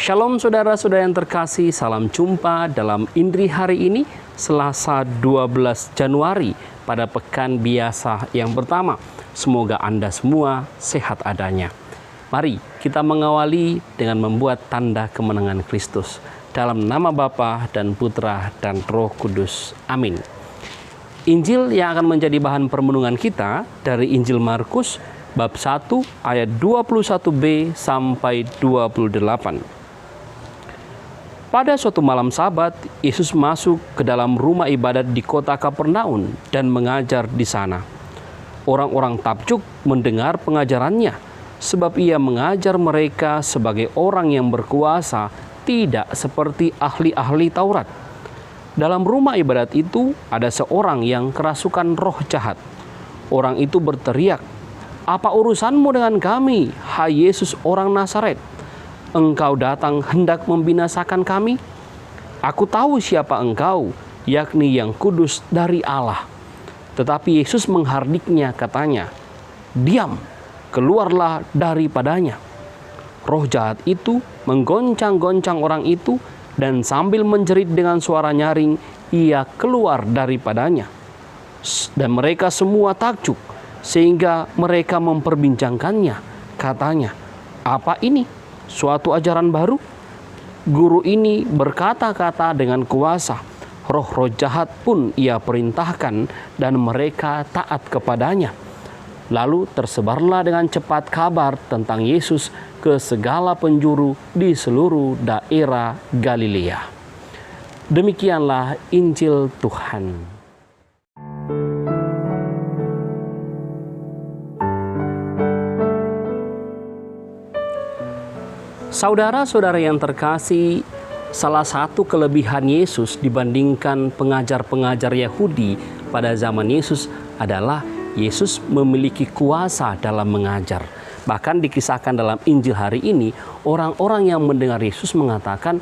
Shalom saudara-saudara yang terkasih, salam jumpa dalam Indri hari ini, Selasa 12 Januari pada pekan biasa yang pertama. Semoga Anda semua sehat adanya. Mari kita mengawali dengan membuat tanda kemenangan Kristus. Dalam nama Bapa dan Putra dan Roh Kudus. Amin. Injil yang akan menjadi bahan permenungan kita dari Injil Markus bab 1 ayat 21b sampai 28. Pada suatu malam Sabat, Yesus masuk ke dalam rumah ibadat di kota Kapernaum dan mengajar di sana. Orang-orang takjub mendengar pengajarannya, sebab ia mengajar mereka sebagai orang yang berkuasa, tidak seperti ahli-ahli Taurat. Dalam rumah ibadat itu ada seorang yang kerasukan roh jahat. Orang itu berteriak, "Apa urusanmu dengan kami, hai Yesus orang Nazaret? Engkau datang hendak membinasakan kami? Aku tahu siapa engkau, yakni yang kudus dari Allah." Tetapi Yesus menghardiknya, katanya, "Diam, keluarlah daripadanya." Roh jahat itu menggoncang-goncang orang itu, dan sambil menjerit dengan suara nyaring, ia keluar daripadanya. Dan mereka semua takjub, sehingga mereka memperbincangkannya. Katanya, "Apa ini? Suatu ajaran baru? Guru ini berkata-kata dengan kuasa. Roh-roh jahat pun ia perintahkan dan mereka taat kepadanya." Lalu tersebarlah dengan cepat kabar tentang Yesus ke segala penjuru di seluruh daerah Galilea. Demikianlah Injil Tuhan. Saudara-saudara yang terkasih, salah satu kelebihan Yesus dibandingkan pengajar-pengajar Yahudi pada zaman Yesus adalah Yesus memiliki kuasa dalam mengajar. Bahkan dikisahkan dalam Injil hari ini, orang-orang yang mendengar Yesus mengatakan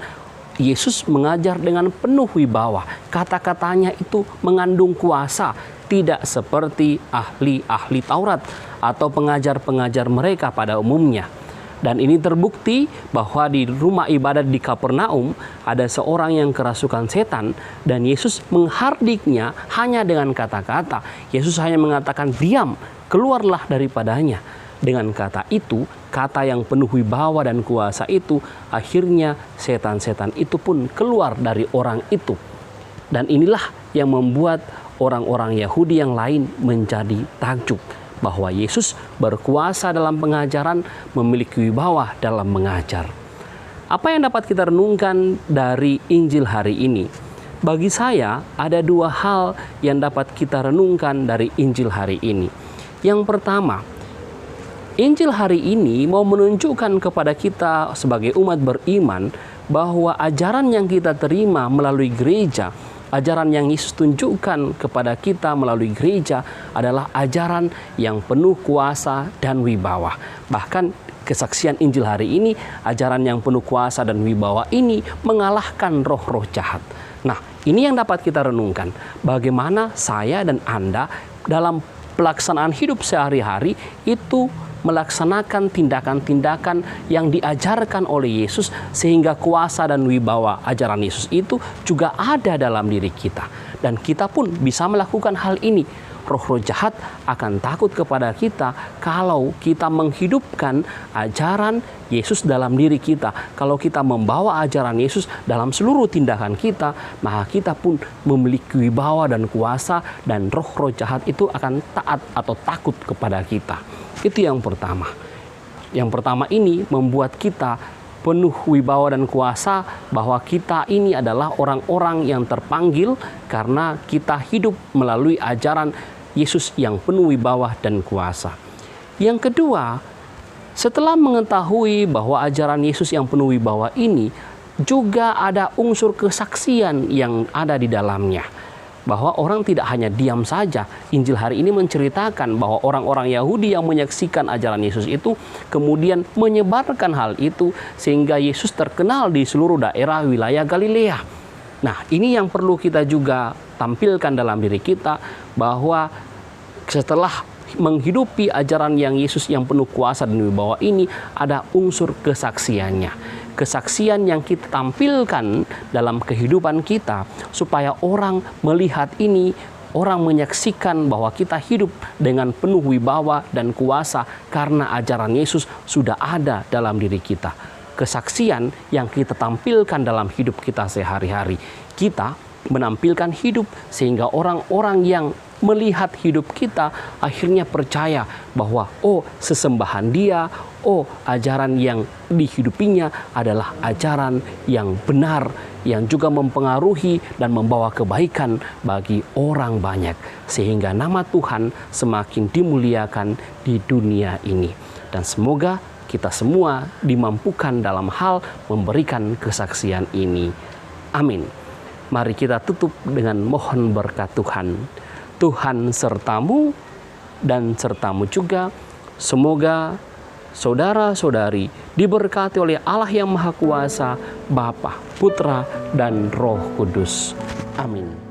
Yesus mengajar dengan penuh wibawa. Kata-katanya itu mengandung kuasa, tidak seperti ahli-ahli Taurat atau pengajar-pengajar mereka pada umumnya. Dan ini terbukti bahwa di rumah ibadat di Kapernaum ada seorang yang kerasukan setan, dan Yesus menghardiknya hanya dengan kata-kata. Yesus hanya mengatakan, "Diam, keluarlah daripadanya." Dengan kata itu, kata yang penuh wibawa dan kuasa itu, akhirnya setan-setan itu pun keluar dari orang itu. Dan inilah yang membuat orang-orang Yahudi yang lain menjadi takjub, bahwa Yesus berkuasa dalam pengajaran, memiliki wibawa dalam mengajar. Apa yang dapat kita renungkan dari Injil hari ini? Bagi saya ada dua hal yang dapat kita renungkan dari Injil hari ini. Yang pertama, Injil hari ini mau menunjukkan kepada kita sebagai umat beriman bahwa ajaran yang kita terima melalui gereja, ajaran yang Yesus tunjukkan kepada kita melalui gereja adalah ajaran yang penuh kuasa dan wibawa. Bahkan kesaksian Injil hari ini, ajaran yang penuh kuasa dan wibawa ini mengalahkan roh-roh jahat. Nah, ini yang dapat kita renungkan. Bagaimana saya dan Anda dalam pelaksanaan hidup sehari-hari itu melaksanakan tindakan-tindakan yang diajarkan oleh Yesus, sehingga kuasa dan wibawa ajaran Yesus itu juga ada dalam diri kita. Dan kita pun bisa melakukan hal ini. Roh-roh jahat akan takut kepada kita kalau kita menghidupkan ajaran Yesus dalam diri kita. Kalau kita membawa ajaran Yesus dalam seluruh tindakan kita, maka kita pun memiliki wibawa dan kuasa, dan roh-roh jahat itu akan taat atau takut kepada kita. Itu yang pertama. Yang pertama ini membuat kita penuh wibawa dan kuasa, bahwa kita ini adalah orang-orang yang terpanggil karena kita hidup melalui ajaran Yesus yang penuh wibawa dan kuasa. Yang kedua, setelah mengetahui bahwa ajaran Yesus yang penuh wibawa ini juga ada unsur kesaksian yang ada di dalamnya, bahwa orang tidak hanya diam saja. Injil hari ini menceritakan bahwa orang-orang Yahudi yang menyaksikan ajaran Yesus itu kemudian menyebarkan hal itu, sehingga Yesus terkenal di seluruh daerah wilayah Galilea. Nah, ini yang perlu kita juga tampilkan dalam diri kita, bahwa setelah menghidupi ajaran yang Yesus yang penuh kuasa dan wibawa ini, ada unsur kesaksiannya. kesaksian yang kita tampilkan dalam kehidupan kita, supaya orang melihat ini, orang menyaksikan bahwa kita hidup dengan penuh wibawa dan kuasa karena ajaran Yesus sudah ada dalam diri kita. Kesaksian yang kita tampilkan dalam hidup kita sehari-hari, kita menampilkan hidup sehingga orang-orang yang melihat hidup kita akhirnya percaya bahwa sesembahan dia, ajaran yang dihidupinya adalah ajaran yang benar, yang juga mempengaruhi dan membawa kebaikan bagi orang banyak, sehingga nama Tuhan semakin dimuliakan di dunia ini. Dan semoga kita semua dimampukan dalam hal memberikan kesaksian ini. Amin. Mari kita tutup dengan mohon berkat Tuhan. Tuhan sertamu dan sertamu juga. Semoga saudara-saudari diberkati oleh Allah yang Maha Kuasa, Bapa, Putra, dan Roh Kudus. Amin.